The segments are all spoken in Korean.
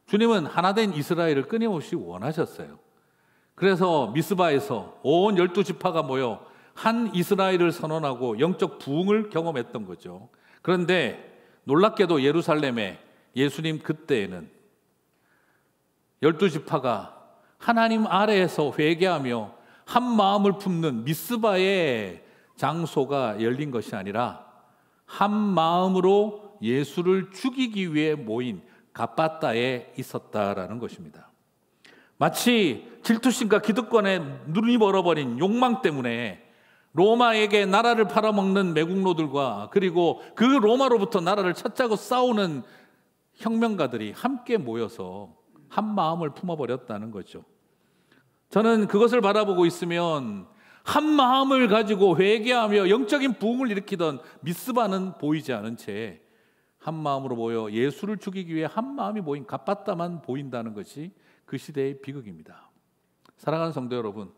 주님은 하나된 이스라엘을 끊임없이 원하셨어요. 그래서 미스바에서 온 12지파가 모여 한 이스라엘을 선언하고 영적 부흥을 경험했던 거죠. 그런데 놀랍게도 예루살렘에 예수님 그때에는 12지파가 하나님 아래에서 회개하며 한 마음을 품는 미스바의 장소가 열린 것이 아니라 한 마음으로 예수를 죽이기 위해 모인 갓바다에 있었다라는 것입니다. 마치 질투심과 기득권에 눈이 멀어버린 욕망 때문에 로마에게 나라를 팔아먹는 매국노들과 그리고 그 로마로부터 나라를 찾자고 싸우는 혁명가들이 함께 모여서 한 마음을 품어버렸다는 거죠. 저는 그것을 바라보고 있으면 한 마음을 가지고 회개하며 영적인 부흥을 일으키던 미스바는 보이지 않은 채 한 마음으로 모여 예수를 죽이기 위해 한 마음이 모인 갓바다만 보인다는 것이 그 시대의 비극입니다. 사랑하는 성도 여러분,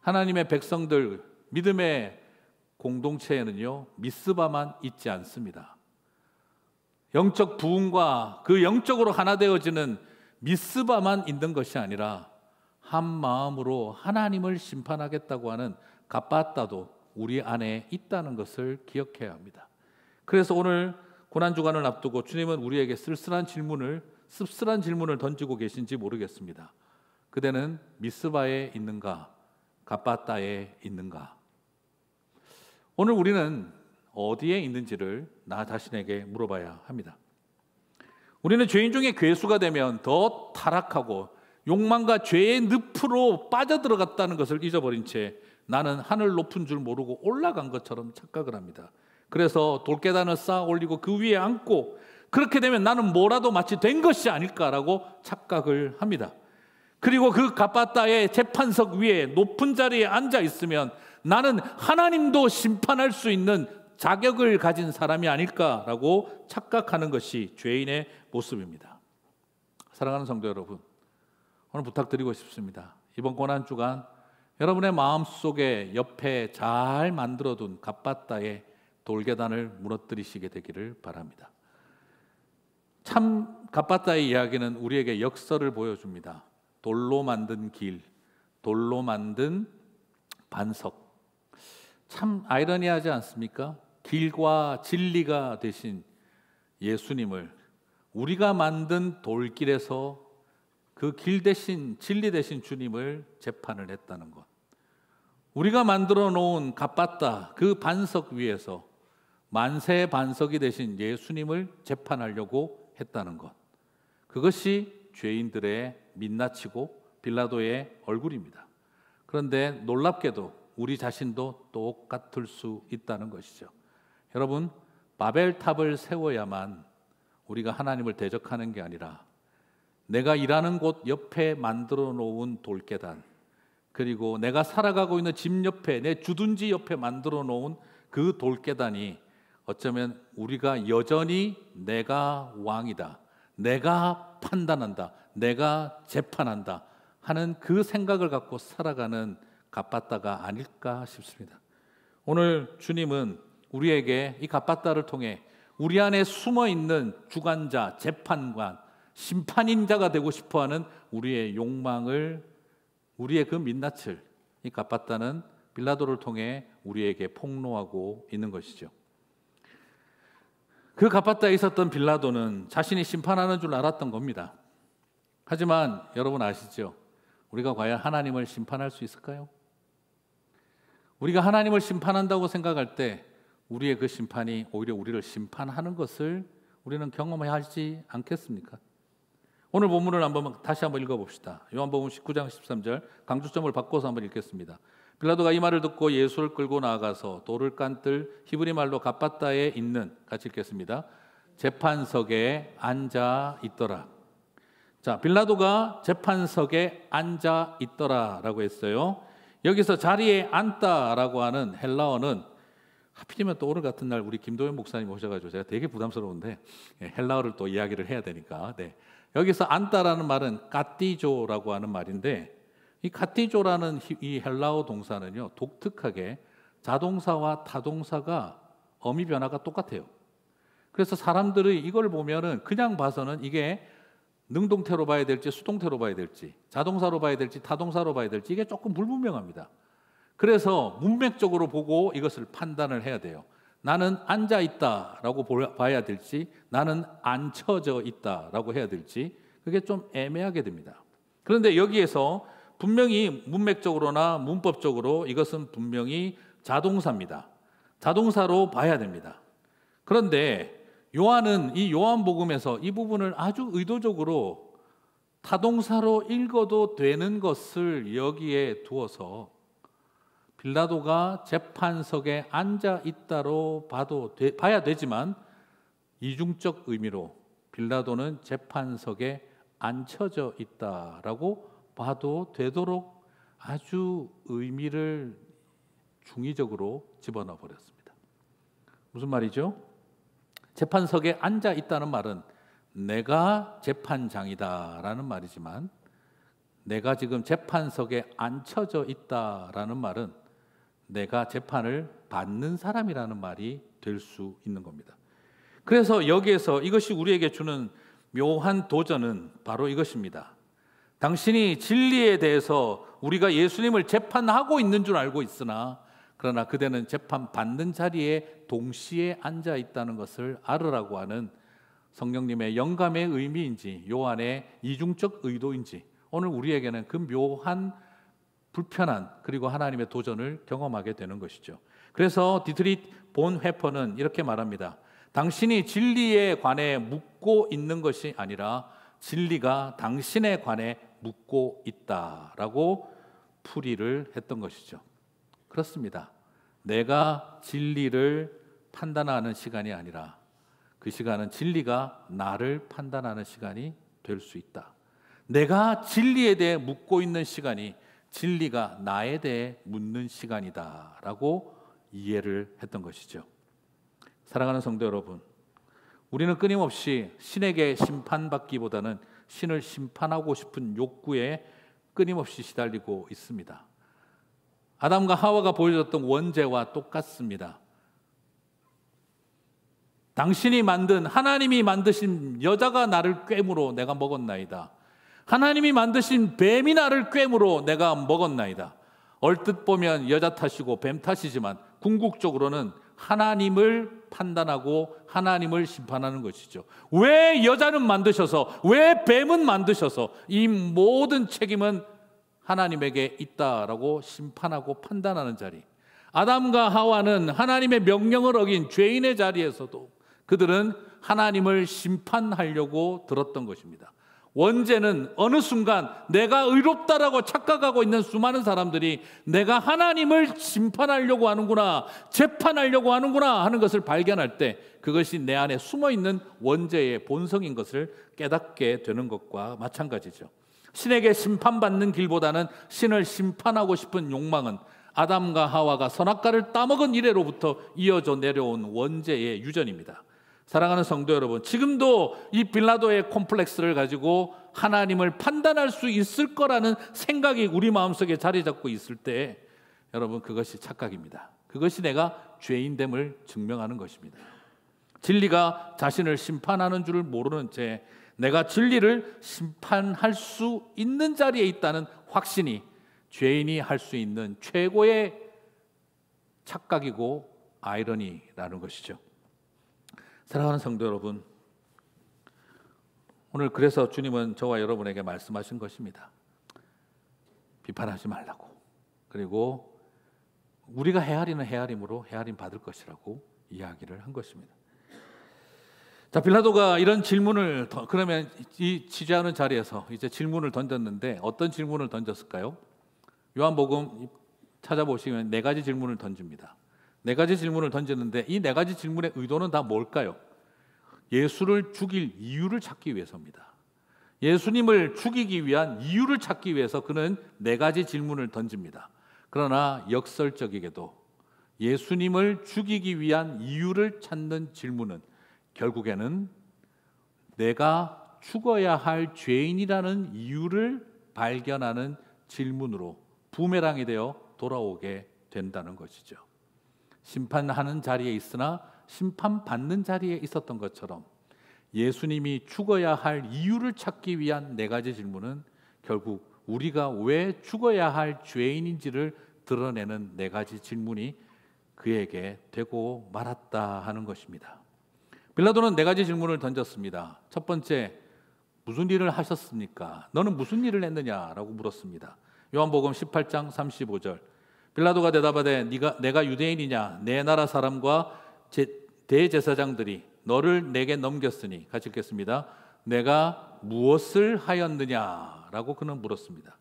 하나님의 백성들 믿음의 공동체에는요 미스바만 있지 않습니다. 영적 부흥과 그 영적으로 하나 되어지는 미스바만 있는 것이 아니라 한 마음으로 하나님을 심판하겠다고 하는 갓바다도 우리 안에 있다는 것을 기억해야 합니다. 그래서 오늘 고난주간을 앞두고 주님은 우리에게 씁쓸한 질문을 던지고 계신지 모르겠습니다. 그대는 미스바에 있는가? 갓바다에 있는가? 오늘 우리는 어디에 있는지를 나 자신에게 물어봐야 합니다. 우리는 죄인 중에 괴수가 되면 더 타락하고 욕망과 죄의 늪으로 빠져들어갔다는 것을 잊어버린 채 나는 하늘 높은 줄 모르고 올라간 것처럼 착각을 합니다. 그래서 돌계단을 쌓아 올리고 그 위에 앉고 그렇게 되면 나는 뭐라도 마치 된 것이 아닐까라고 착각을 합니다. 그리고 그 갓바다의 재판석 위에 높은 자리에 앉아 있으면 나는 하나님도 심판할 수 있는 자격을 가진 사람이 아닐까라고 착각하는 것이 죄인의 모습입니다. 사랑하는 성도 여러분, 오늘 부탁드리고 싶습니다. 이번 고난주간 여러분의 마음속에 옆에 잘 만들어둔 갓바다의 돌계단을 무너뜨리시게 되기를 바랍니다. 참 갓바다의 이야기는 우리에게 역설을 보여줍니다. 돌로 만든 길, 돌로 만든 반석. 참 아이러니하지 않습니까? 길과 진리가 되신 예수님을 우리가 만든 돌길에서 그 길 대신 진리 대신 주님을 재판을 했다는 것. 우리가 만들어 놓은 갓바다 그 반석 위에서 만세의 반석이 되신 예수님을 재판하려고 했다는 것. 그것이 죄인들의 민낯이고 빌라도의 얼굴입니다. 그런데 놀랍게도 우리 자신도 똑같을 수 있다는 것이죠. 여러분, 바벨탑을 세워야만 우리가 하나님을 대적하는 게 아니라 내가 일하는 곳 옆에 만들어 놓은 돌계단, 그리고 내가 살아가고 있는 집 옆에, 내 주둔지 옆에 만들어 놓은 그 돌계단이 어쩌면 우리가 여전히 내가 왕이다, 내가 판단한다, 내가 재판한다 하는 그 생각을 갖고 살아가는 갓바다가 아닐까 싶습니다. 오늘 주님은 우리에게 이 갓바다를 통해 우리 안에 숨어있는 주관자, 재판관, 심판인자가 되고 싶어하는 우리의 욕망을, 우리의 그 민낯을 이 갓바다는 빌라도를 통해 우리에게 폭로하고 있는 것이죠. 그 갓바다에 있었던 빌라도는 자신이 심판하는 줄 알았던 겁니다. 하지만 여러분 아시죠? 우리가 과연 하나님을 심판할 수 있을까요? 우리가 하나님을 심판한다고 생각할 때 우리의 그 심판이 오히려 우리를 심판하는 것을 우리는 경험해야 하지 않겠습니까? 오늘 본문을 다시 한번 읽어봅시다. 요한복음 19장 13절 강조점을 바꿔서 한번 읽겠습니다. 빌라도가 이 말을 듣고 예수를 끌고 나아가서 돌을 깐뜰 히브리 말로 갓바다에 있는, 같이 읽겠습니다, 재판석에 앉아 있더라. 자, 빌라도가 재판석에 앉아 있더라라고 했어요. 여기서 자리에 앉다라고 하는 헬라어는, 하필이면 또 오늘 같은 날 우리 김도현 목사님 오셔가지고 제가 되게 부담스러운데 헬라어를 또 이야기를 해야 되니까, 여기서 앉다라는 말은 까띠조라고 하는 말인데, 이 카티조라는 이 헬라어 동사는요, 독특하게 자동사와 타동사가 어미 변화가 똑같아요. 그래서 사람들이 이걸 보면은 그냥 봐서는 이게 능동태로 봐야 될지 수동태로 봐야 될지, 자동사로 봐야 될지 타동사로 봐야 될지 이게 조금 불분명합니다. 그래서 문맥적으로 보고 이것을 판단을 해야 돼요. 나는 앉아 있다라고 봐야 될지, 나는 앉혀져 있다라고 해야 될지 그게 좀 애매하게 됩니다. 그런데 여기에서 분명히 문맥적으로나 문법적으로 이것은 분명히 자동사입니다. 자동사로 봐야 됩니다. 그런데 요한은 이 요한복음에서 이 부분을 아주 의도적으로 타동사로 읽어도 되는 것을 여기에 두어서 빌라도가 재판석에 앉아 있다로 봐야 되지만 이중적 의미로 빌라도는 재판석에 앉혀져 있다라고 봐도 되도록 아주 의미를 중의적으로 집어넣어 버렸습니다. 무슨 말이죠? 재판석에 앉아 있다는 말은 내가 재판장이다라는 말이지만 내가 지금 재판석에 앉혀져 있다라는 말은 내가 재판을 받는 사람이라는 말이 될 수 있는 겁니다. 그래서 여기에서 이것이 우리에게 주는 묘한 도전은 바로 이것입니다. 당신이 진리에 대해서 우리가 예수님을 재판하고 있는 줄 알고 있으나 그러나 그대는 재판받는 자리에 동시에 앉아 있다는 것을 알으라고 하는 성령님의 영감의 의미인지 요한의 이중적 의도인지 오늘 우리에게는 그 묘한 불편한 그리고 하나님의 도전을 경험하게 되는 것이죠. 그래서 디트리히 본회퍼는 이렇게 말합니다. 당신이 진리에 관해 묻고 있는 것이 아니라 진리가 당신에 관해 묻고 있다라고 풀이를 했던 것이죠. 그렇습니다. 내가 진리를 판단하는 시간이 아니라 그 시간은 진리가 나를 판단하는 시간이 될 수 있다. 내가 진리에 대해 묻고 있는 시간이 진리가 나에 대해 묻는 시간이다라고 이해를 했던 것이죠. 사랑하는 성도 여러분, 우리는 끊임없이 신에게 심판받기보다는 신을 심판하고 싶은 욕구에 끊임없이 시달리고 있습니다. 아담과 하와가 보여줬던 원죄와 똑같습니다. 당신이 만든 하나님이 만드신 여자가 나를 꿰물어 내가 먹었나이다. 하나님이 만드신 뱀이 나를 꿰물어 내가 먹었나이다. 얼뜻 보면 여자 탓이고 뱀 탓이지만 궁극적으로는 하나님을 판단하고 하나님을 심판하는 것이죠. 왜 여자는 만드셔서 왜 뱀은 만드셔서 이 모든 책임은 하나님에게 있다라고 심판하고 판단하는 자리. 아담과 하와는 하나님의 명령을 어긴 죄인의 자리에서도 그들은 하나님을 심판하려고 들었던 것입니다. 원죄는 어느 순간 내가 의롭다라고 착각하고 있는 수많은 사람들이 내가 하나님을 심판하려고 하는구나, 재판하려고 하는구나 하는 것을 발견할 때 그것이 내 안에 숨어있는 원죄의 본성인 것을 깨닫게 되는 것과 마찬가지죠. 신에게 심판받는 길보다는 신을 심판하고 싶은 욕망은 아담과 하와가 선악과를 따먹은 이래로부터 이어져 내려온 원죄의 유전입니다. 사랑하는 성도 여러분, 지금도 이 빌라도의 콤플렉스를 가지고 하나님을 판단할 수 있을 거라는 생각이 우리 마음속에 자리 잡고 있을 때 여러분 그것이 착각입니다. 그것이 내가 죄인됨을 증명하는 것입니다. 진리가 자신을 심판하는 줄을 모르는 채 내가 진리를 심판할 수 있는 자리에 있다는 확신이 죄인이 할 수 있는 최고의 착각이고 아이러니라는 것이죠. 사랑하는 성도 여러분, 오늘 그래서 주님은 저와 여러분에게 말씀하신 것입니다. 비판하지 말라고. 그리고 우리가 헤아리는 헤아림으로 헤아림 받을 것이라고 이야기를 한 것입니다. 자, 빌라도가 이런 질문을 그러면 이 취재하는 자리에서 이제 질문을 던졌는데 어떤 질문을 던졌을까요? 요한복음 찾아보시면 4가지 질문을 던집니다. 4가지 질문을 던졌는데 이 4가지 질문의 의도는 다 뭘까요? 예수를 죽일 이유를 찾기 위해서입니다. 예수님을 죽이기 위한 이유를 찾기 위해서 그는 4가지 질문을 던집니다. 그러나 역설적이게도 예수님을 죽이기 위한 이유를 찾는 질문은 결국에는 내가 죽어야 할 죄인이라는 이유를 발견하는 질문으로 부메랑이 되어 돌아오게 된다는 것이죠. 심판하는 자리에 있으나 심판받는 자리에 있었던 것처럼 예수님이 죽어야 할 이유를 찾기 위한 네 가지 질문은 결국 우리가 왜 죽어야 할 죄인인지를 드러내는 네 가지 질문이 그에게 되고 말았다 하는 것입니다. 빌라도는 네 가지 질문을 던졌습니다. 첫 번째, 무슨 일을 하셨습니까? 너는 무슨 일을 했느냐라고 물었습니다. 요한복음 18장 35절. 빌라도가 대답하되 내가 유대인이냐? 내 나라 사람과 대제사장들이 너를 내게 넘겼으니, 같이 읽겠습니다. 내가 무엇을 하였느냐라고 그는 물었습니다.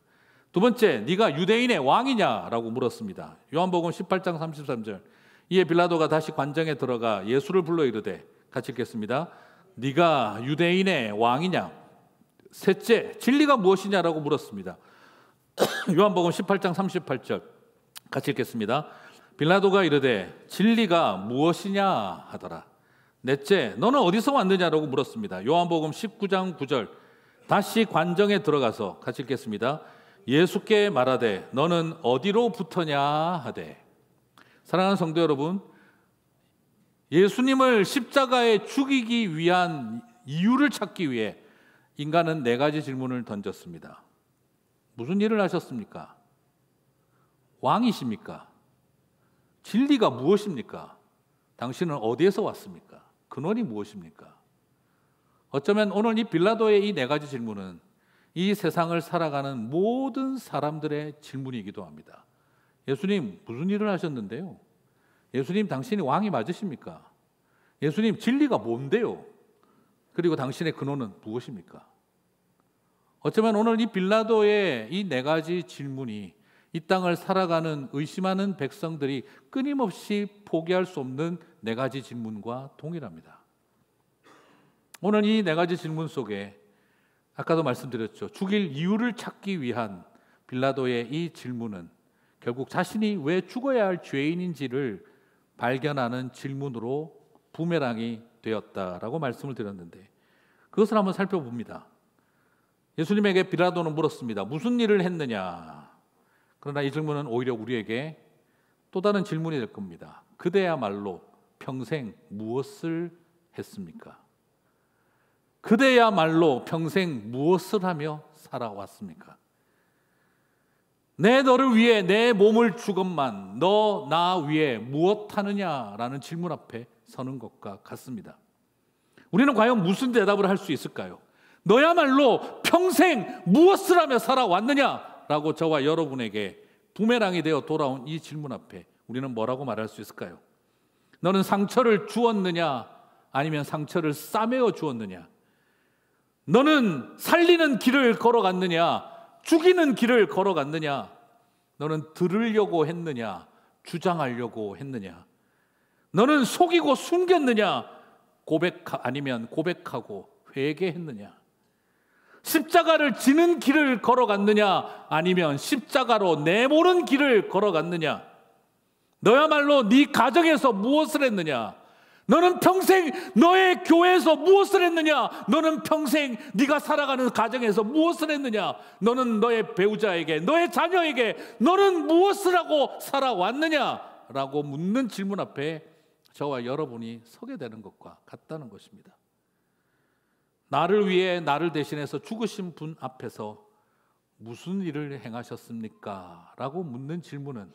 두 번째, 네가 유대인의 왕이냐라고 물었습니다. 요한복음 18장 33절. 이에 빌라도가 다시 관정에 들어가 예수를 불러 이르되, 같이 읽겠습니다. 네가 유대인의 왕이냐? 셋째, 진리가 무엇이냐라고 물었습니다. 요한복음 18장 38절. 같이 읽겠습니다. 빌라도가 이르되 진리가 무엇이냐 하더라. 넷째, 너는 어디서 왔느냐라고 물었습니다. 요한복음 19장 9절. 다시 관정에 들어가서, 같이 읽겠습니다. 예수께 말하되 너는 어디로부터냐 하되. 사랑하는 성도 여러분, 예수님을 십자가에 죽이기 위한 이유를 찾기 위해 인간은 네 가지 질문을 던졌습니다. 무슨 일을 하셨습니까? 왕이십니까? 진리가 무엇입니까? 당신은 어디에서 왔습니까? 근원이 무엇입니까? 어쩌면 오늘 이 빌라도의 이 네 가지 질문은 이 세상을 살아가는 모든 사람들의 질문이기도 합니다. 예수님, 무슨 일을 하셨는데요? 예수님, 당신이 왕이 맞으십니까? 예수님, 진리가 뭔데요? 그리고 당신의 근원은 무엇입니까? 어쩌면 오늘 이 빌라도의 이 네 가지 질문이 이 땅을 살아가는 의심하는 백성들이 끊임없이 포기할 수 없는 네 가지 질문과 동일합니다. 오늘 이 네 가지 질문 속에 아까도 말씀드렸죠. 죽일 이유를 찾기 위한 빌라도의 이 질문은 결국 자신이 왜 죽어야 할 죄인인지를 발견하는 질문으로 부메랑이 되었다라고 말씀을 드렸는데, 그것을 한번 살펴봅니다. 예수님에게 빌라도는 물었습니다. 무슨 일을 했느냐? 그러나 이 질문은 오히려 우리에게 또 다른 질문이 될 겁니다. 그대야말로 평생 무엇을 했습니까? 그대야말로 평생 무엇을 하며 살아왔습니까? 너를 위해 내 몸을 주건만 너 나 위해 무엇 하느냐라는 질문 앞에 서는 것과 같습니다. 우리는 과연 무슨 대답을 할 수 있을까요? 너야말로 평생 무엇을 하며 살아왔느냐라고 저와 여러분에게 부메랑이 되어 돌아온 이 질문 앞에 우리는 뭐라고 말할 수 있을까요? 너는 상처를 주었느냐? 아니면 상처를 싸매어 주었느냐? 너는 살리는 길을 걸어갔느냐? 죽이는 길을 걸어갔느냐? 너는 들으려고 했느냐? 주장하려고 했느냐? 너는 속이고 숨겼느냐? 아니면 고백하고 회개했느냐? 십자가를 지는 길을 걸어갔느냐? 아니면 십자가로 내모는 길을 걸어갔느냐? 너야말로 네 가정에서 무엇을 했느냐? 너는 평생 너의 교회에서 무엇을 했느냐? 너는 평생 네가 살아가는 가정에서 무엇을 했느냐? 너는 너의 배우자에게, 너의 자녀에게 너는 무엇을 하고 살아왔느냐? 라고 묻는 질문 앞에 저와 여러분이 서게 되는 것과 같다는 것입니다. 나를 위해 나를 대신해서 죽으신 분 앞에서 무슨 일을 행하셨습니까? 라고 묻는 질문은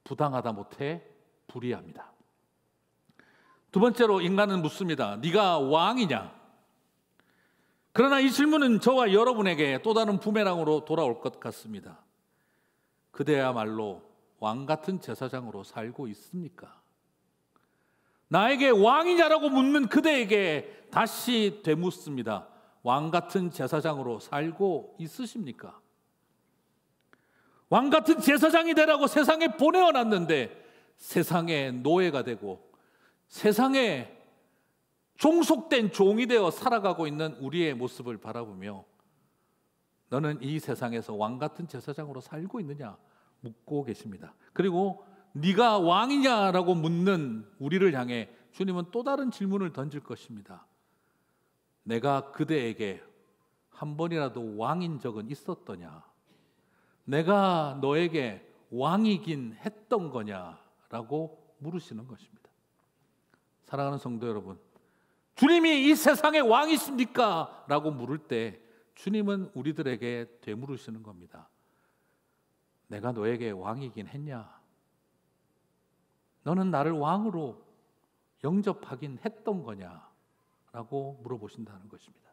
부당하다 못해 불의합니다. 두 번째로 인간은 묻습니다. 네가 왕이냐? 그러나 이 질문은 저와 여러분에게 또 다른 부메랑으로 돌아올 것 같습니다. 그대야말로 왕 같은 제사장으로 살고 있습니까? 나에게 왕이냐라고 묻는 그대에게 다시 되묻습니다. 왕 같은 제사장으로 살고 있으십니까? 왕 같은 제사장이 되라고 세상에 보내어놨는데 세상의 노예가 되고 세상에 종속된 종이 되어 살아가고 있는 우리의 모습을 바라보며 너는 이 세상에서 왕 같은 제사장으로 살고 있느냐 묻고 계십니다. 그리고 네가 왕이냐라고 묻는 우리를 향해 주님은 또 다른 질문을 던질 것입니다. 내가 그대에게 한 번이라도 왕인 적은 있었더냐? 내가 너에게 왕이긴 했던 거냐라고 물으시는 것입니다. 사랑하는 성도 여러분, 주님이 이 세상의 왕이십니까? 라고 물을 때 주님은 우리들에게 되물으시는 겁니다. 내가 너에게 왕이긴 했냐? 너는 나를 왕으로 영접하긴 했던 거냐? 라고 물어보신다는 것입니다.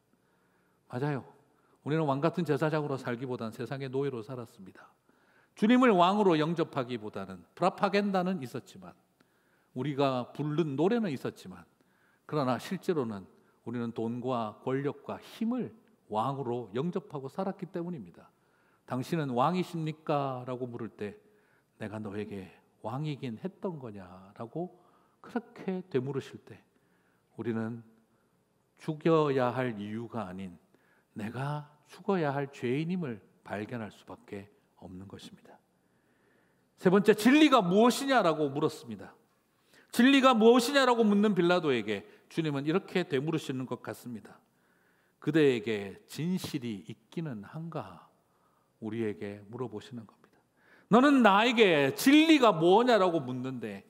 맞아요. 우리는 왕같은 제사장으로 살기보다는 세상의 노예로 살았습니다. 주님을 왕으로 영접하기보다는 프라파겐다는 있었지만, 우리가 부른 노래는 있었지만, 그러나 실제로는 우리는 돈과 권력과 힘을 왕으로 영접하고 살았기 때문입니다. 당신은 왕이십니까? 라고 물을 때 내가 너에게 왕이긴 했던 거냐라고 그렇게 되물으실 때 우리는 죽여야 할 이유가 아닌 내가 죽어야 할 죄인임을 발견할 수밖에 없는 것입니다. 세 번째, 진리가 무엇이냐라고 물었습니다. 진리가 무엇이냐라고 묻는 빌라도에게 주님은 이렇게 되물으시는 것 같습니다. 그대에게 진실이 있기는 한가? 우리에게 물어보시는 겁니다. 너는 나에게 진리가 뭐냐라고 묻는데,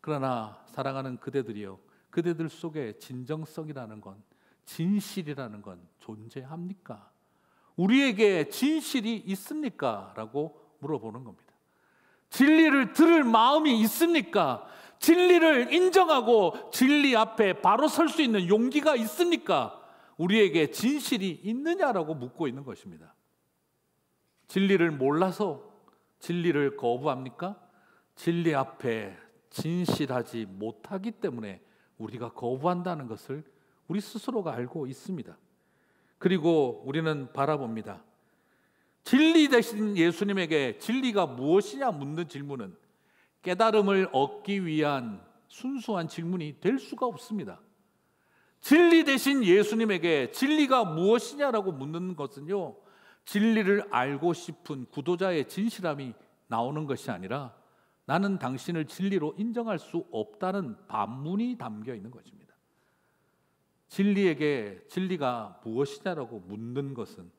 그러나 사랑하는 그대들이요, 그대들 속에 진정성이라는 건, 진실이라는 건 존재합니까? 우리에게 진실이 있습니까? 라고 물어보는 겁니다. 진리를 들을 마음이 있습니까? 진리를 인정하고 진리 앞에 바로 설 수 있는 용기가 있습니까? 우리에게 진실이 있느냐라고 묻고 있는 것입니다. 진리를 몰라서 진리를 거부합니까? 진리 앞에 진실하지 못하기 때문에 우리가 거부한다는 것을 우리 스스로가 알고 있습니다. 그리고 우리는 바라봅니다. 진리 되신 예수님에게 진리가 무엇이냐 묻는 질문은 깨달음을 얻기 위한 순수한 질문이 될 수가 없습니다. 진리 되신 예수님에게 진리가 무엇이냐라고 묻는 것은요, 진리를 알고 싶은 구도자의 진실함이 나오는 것이 아니라 나는 당신을 진리로 인정할 수 없다는 반문이 담겨 있는 것입니다. 진리에게 진리가 무엇이냐라고 묻는 것은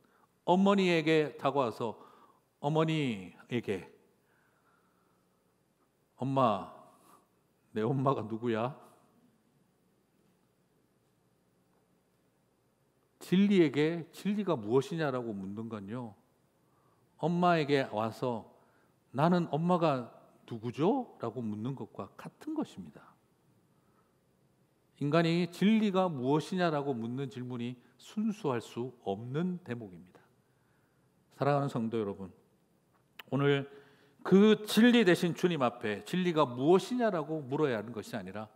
어머니에게 다가와서 어머니에게 엄마, 내 엄마가 누구야? 진리에게 진리가 무엇이냐라고 묻는 건요, 엄마에게 와서 나는 엄마가 누구죠? 라고 묻는 것과 같은 것입니다. 인간이 진리가 무엇이냐라고 묻는 질문이 순수할 수 없는 대목입니다. 사랑하는 성도 여러분, 오늘 그 진리 되신 주님 앞에 진리가 무엇이냐라고 물어야 하는 것이 아니라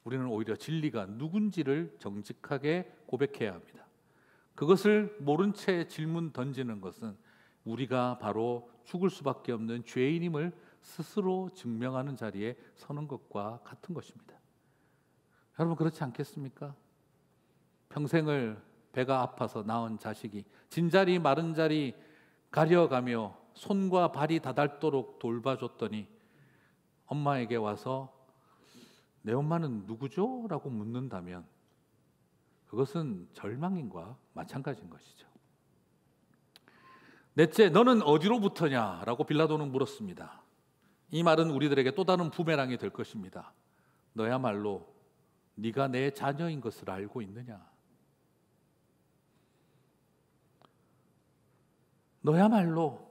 우리는 오히려 진리가 누군지를 정직하게 고백해야 합니다. 그것을 모른 채 질문 던지는 것은 우리가 바로 죽을 수밖에 없는 죄인임을 스스로 증명하는 자리에 서는 것과 같은 것입니다. 여러분, 그렇지 않겠습니까? 평생을 배가 아파서 낳은 자식이 진자리 마른 자리 가려가며 손과 발이 닿도록 돌봐줬더니 엄마에게 와서 내 엄마는 누구죠? 라고 묻는다면 그것은 절망인과 마찬가지인 것이죠. 넷째, 너는 어디로부터냐? 라고 빌라도는 물었습니다. 이 말은 우리들에게 또 다른 부메랑이 될 것입니다. 너야말로 네가 내 자녀인 것을 알고 있느냐? 너야말로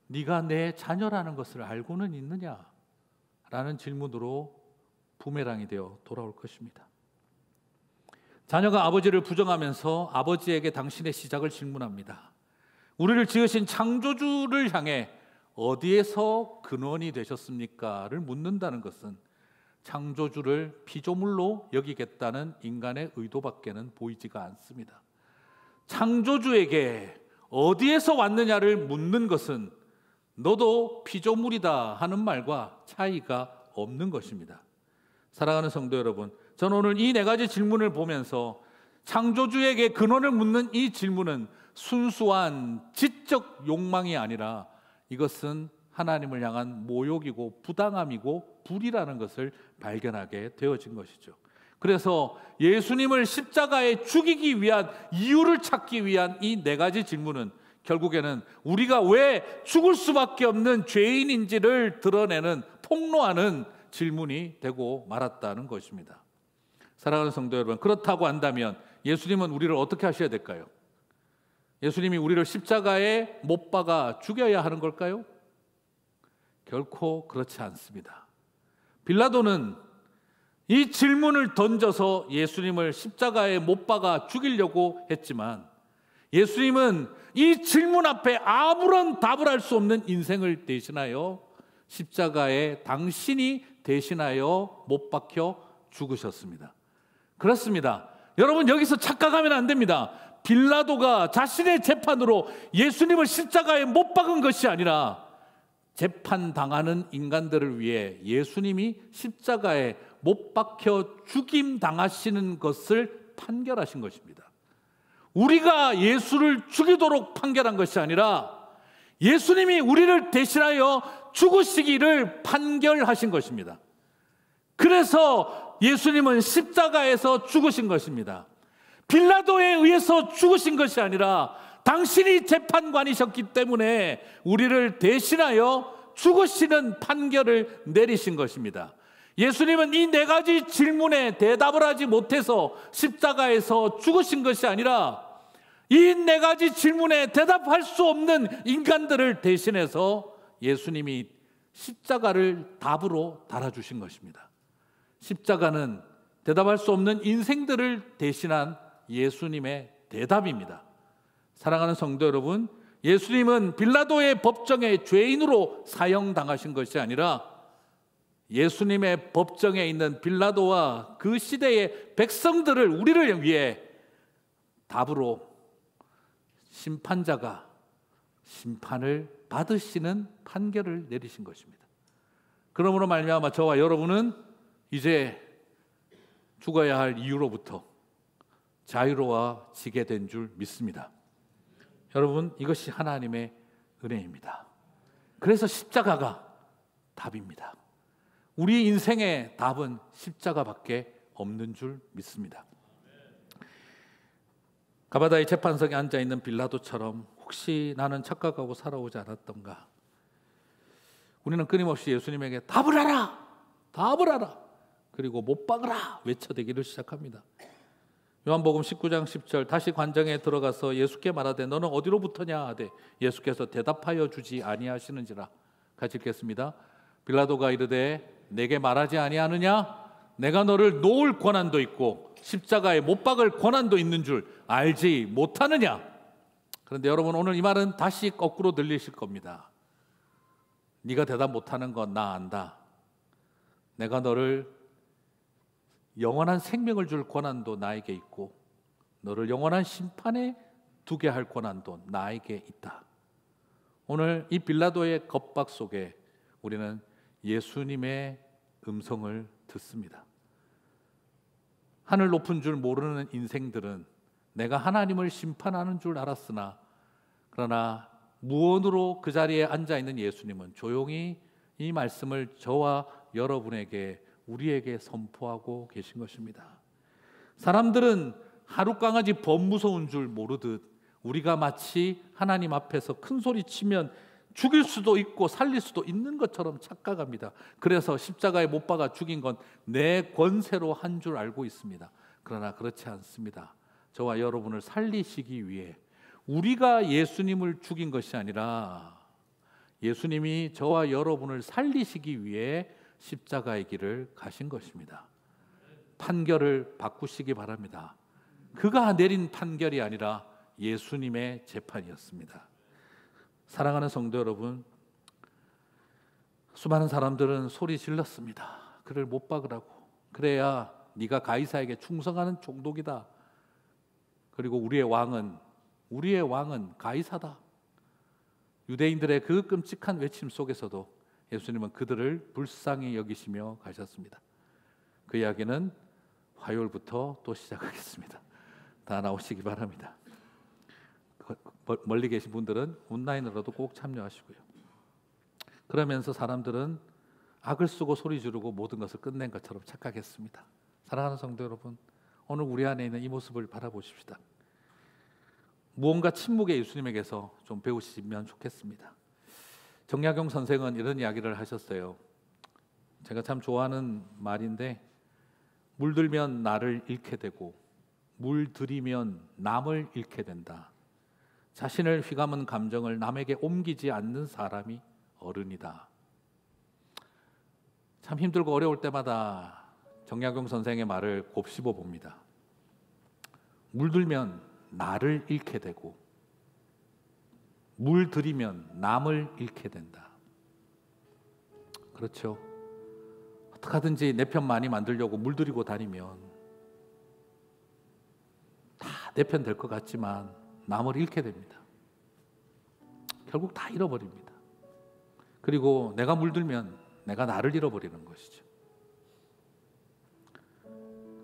네가 내 자녀라는 것을 알고는 있느냐? 라는 질문으로 부메랑이 되어 돌아올 것입니다. 자녀가 아버지를 부정하면서 아버지에게 당신의 시작을 질문합니다. 우리를 지으신 창조주를 향해 어디에서 근원이 되셨습니까? 를 묻는다는 것은 창조주를 피조물로 여기겠다는 인간의 의도밖에는 보이지가 않습니다. 창조주에게 어디에서 왔느냐를 묻는 것은 너도 피조물이다 하는 말과 차이가 없는 것입니다. 사랑하는 성도 여러분, 저는 오늘 이 네 가지 질문을 보면서 창조주에게 근원을 묻는 이 질문은 순수한 지적 욕망이 아니라 이것은 하나님을 향한 모욕이고 부당함이고 불이라는 것을 발견하게 되어진 것이죠. 그래서 예수님을 십자가에 죽이기 위한 이유를 찾기 위한 이 네 가지 질문은 결국에는 우리가 왜 죽을 수밖에 없는 죄인인지를 드러내는, 폭로하는 질문이 되고 말았다는 것입니다. 사랑하는 성도 여러분, 그렇다고 한다면 예수님은 우리를 어떻게 하셔야 될까요? 예수님이 우리를 십자가에 못 박아 죽여야 하는 걸까요? 결코 그렇지 않습니다. 빌라도는 이 질문을 던져서 예수님을 십자가에 못 박아 죽이려고 했지만 예수님은 이 질문 앞에 아무런 답을 할 수 없는 인생을 대신하여 십자가에 당신이 대신하여 못 박혀 죽으셨습니다. 그렇습니다. 여러분, 여기서 착각하면 안 됩니다. 빌라도가 자신의 재판으로 예수님을 십자가에 못 박은 것이 아니라 재판당하는 인간들을 위해 예수님이 십자가에 못 박혀 죽임 당하시는 것을 판결하신 것입니다. 우리가 예수를 죽이도록 판결한 것이 아니라 예수님이 우리를 대신하여 죽으시기를 판결하신 것입니다. 그래서 예수님은 십자가에서 죽으신 것입니다. 빌라도에 의해서 죽으신 것이 아니라 당신이 재판관이셨기 때문에 우리를 대신하여 죽으시는 판결을 내리신 것입니다. 예수님은 이 네 가지 질문에 대답을 하지 못해서 십자가에서 죽으신 것이 아니라 이 네 가지 질문에 대답할 수 없는 인간들을 대신해서 예수님이 십자가를 답으로 달아주신 것입니다. 십자가는 대답할 수 없는 인생들을 대신한 예수님의 대답입니다. 사랑하는 성도 여러분, 예수님은 빌라도의 법정에 죄인으로 사형당하신 것이 아니라 예수님의 법정에 있는 빌라도와 그 시대의 백성들을, 우리를 위해 답으로 심판자가 심판을 받으시는 판결을 내리신 것입니다. 그러므로 말미암아 저와 여러분은 이제 죽어야 할 이유로부터 자유로워지게 된 줄 믿습니다. 여러분, 이것이 하나님의 은혜입니다. 그래서 십자가가 답입니다. 우리 인생의 답은 십자가밖에 없는 줄 믿습니다. 가바다의 재판석에 앉아있는 빌라도처럼 혹시 나는 착각하고 살아오지 않았던가? 우리는 끊임없이 예수님에게 답을 하라! 답을 하라! 그리고 못 박으라! 외쳐대기를 시작합니다. 요한복음 19장 10절, 다시 관정에 들어가서 예수께 말하되 너는 어디로부터냐 하되 예수께서 대답하여 주지 아니하시는지라. 같이 읽겠습니다. 빌라도가 이르되 내게 말하지 아니하느냐? 내가 너를 놓을 권한도 있고 십자가에 못 박을 권한도 있는 줄 알지 못하느냐? 그런데 여러분, 오늘 이 말은 다시 거꾸로 들리실 겁니다. 네가 대답 못하는 건 나 안다. 내가 너를 영원한 생명을 줄 권한도 나에게 있고 너를 영원한 심판에 두게 할 권한도 나에게 있다. 오늘 이 빌라도의 겁박 속에 우리는 예수님의 음성을 듣습니다. 하늘 높은 줄 모르는 인생들은 내가 하나님을 심판하는 줄 알았으나, 그러나 무언으로 그 자리에 앉아있는 예수님은 조용히 이 말씀을 저와 여러분에게, 우리에게 선포하고 계신 것입니다. 사람들은 하룻강아지 범 무서운 줄 모르듯 우리가 마치 하나님 앞에서 큰 소리 치면 죽일 수도 있고 살릴 수도 있는 것처럼 착각합니다. 그래서 십자가에 못 박아 죽인 건 내 권세로 한 줄 알고 있습니다. 그러나 그렇지 않습니다. 저와 여러분을 살리시기 위해, 우리가 예수님을 죽인 것이 아니라 예수님이 저와 여러분을 살리시기 위해 십자가의 길을 가신 것입니다. 판결을 바꾸시기 바랍니다. 그가 내린 판결이 아니라 예수님의 재판이었습니다. 사랑하는 성도 여러분, 수많은 사람들은 소리 질렀습니다. 그를 못 박으라고. 그래야 네가 가이사에게 충성하는 종독이다. 그리고 우리의 왕은 가이사다. 유대인들의 그 끔찍한 외침 속에서도 예수님은 그들을 불쌍히 여기시며 가셨습니다. 그 이야기는 화요일부터 또 시작하겠습니다. 다 나오시기 바랍니다. 멀리 계신 분들은 온라인으로도 꼭 참여하시고요. 그러면서 사람들은 악을 쓰고 소리 지르고 모든 것을 끝낸 것처럼 착각했습니다. 사랑하는 성도 여러분, 오늘 우리 안에 있는 이 모습을 바라보십시다. 무언가 침묵의 예수님에게서 좀 배우시면 좋겠습니다. 정약용 선생은 이런 이야기를 하셨어요. 제가 참 좋아하는 말인데, 물들면 나를 잃게 되고 물들이면 남을 잃게 된다. 자신을 휘감은 감정을 남에게 옮기지 않는 사람이 어른이다. 참 힘들고 어려울 때마다 정약용 선생의 말을 곱씹어 봅니다. 물들면 나를 잃게 되고 물들이면 남을 잃게 된다. 그렇죠. 어떻게 하든지 내 편 많이 만들려고 물들이고 다니면 다 내 편 될 것 같지만 남을 잃게 됩니다. 결국 다 잃어버립니다. 그리고 내가 물들면 내가 나를 잃어버리는 것이죠.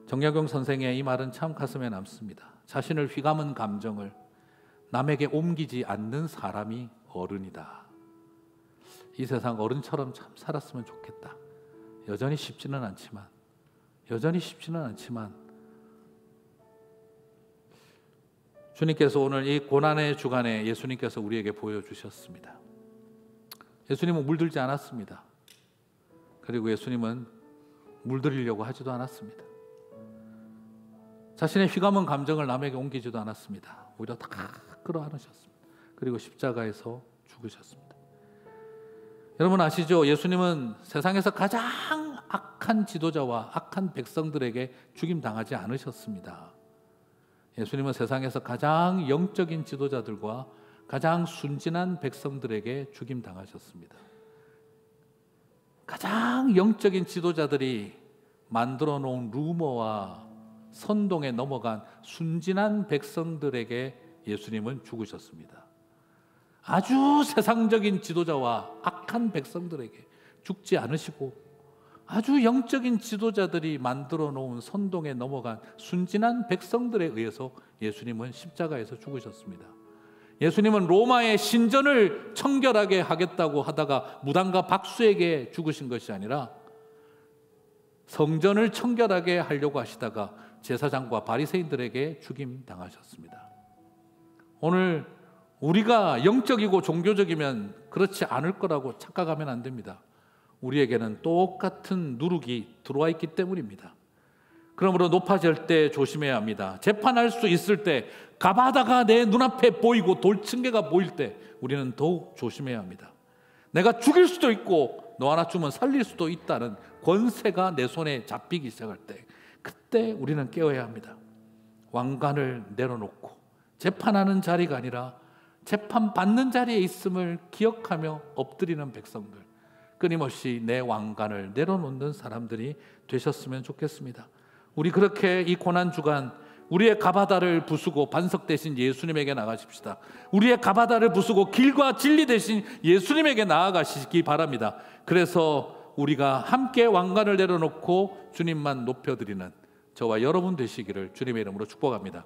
정약용 선생의 이 말은 참 가슴에 남습니다. 자신을 휘감은 감정을 남에게 옮기지 않는 사람이 어른이다. 이 세상 어른처럼 참 살았으면 좋겠다. 여전히 쉽지는 않지만 주님께서 오늘 이 고난의 주간에 예수님께서 우리에게 보여주셨습니다. 예수님은 물들지 않았습니다. 그리고 예수님은 물들이려고 하지도 않았습니다. 자신의 휘감은 감정을 남에게 옮기지도 않았습니다. 오히려 다 끌어안으셨습니다. 그리고 십자가에서 죽으셨습니다. 여러분 아시죠? 예수님은 세상에서 가장 악한 지도자와 악한 백성들에게 죽임당하지 않으셨습니다. 예수님은 세상에서 가장 영적인 지도자들과 가장 순진한 백성들에게 죽임당하셨습니다. 가장 영적인 지도자들이 만들어 놓은 루머와 선동에 넘어간 순진한 백성들에게 예수님은 죽으셨습니다. 아주 세상적인 지도자와 악한 백성들에게 죽지 않으시고 아주 영적인 지도자들이 만들어 놓은 선동에 넘어간 순진한 백성들에 의해서 예수님은 십자가에서 죽으셨습니다. 예수님은 로마의 신전을 청결하게 하겠다고 하다가 무당과 박수에게 죽으신 것이 아니라 성전을 청결하게 하려고 하시다가 제사장과 바리새인들에게 죽임당하셨습니다. 오늘 우리가 영적이고 종교적이면 그렇지 않을 거라고 착각하면 안 됩니다. 우리에게는 똑같은 누룩이 들어와 있기 때문입니다. 그러므로 높아질 때 조심해야 합니다. 재판할 수 있을 때 가바다가 내 눈앞에 보이고 돌층계가 보일 때 우리는 더욱 조심해야 합니다. 내가 죽일 수도 있고 너 하나 주면 살릴 수도 있다는 권세가 내 손에 잡히기 시작할 때 그때 우리는 깨어야 합니다. 왕관을 내려놓고 재판하는 자리가 아니라 재판받는 자리에 있음을 기억하며 엎드리는 백성들, 끊임없이 내 왕관을 내려놓는 사람들이 되셨으면 좋겠습니다. 우리 그렇게 이 고난주간 우리의 가바다를 부수고 반석 대신 예수님에게 나가십시다. 우리의 가바다를 부수고 길과 진리 대신 예수님에게 나아가시기 바랍니다. 그래서 우리가 함께 왕관을 내려놓고 주님만 높여드리는 저와 여러분 되시기를 주님의 이름으로 축복합니다.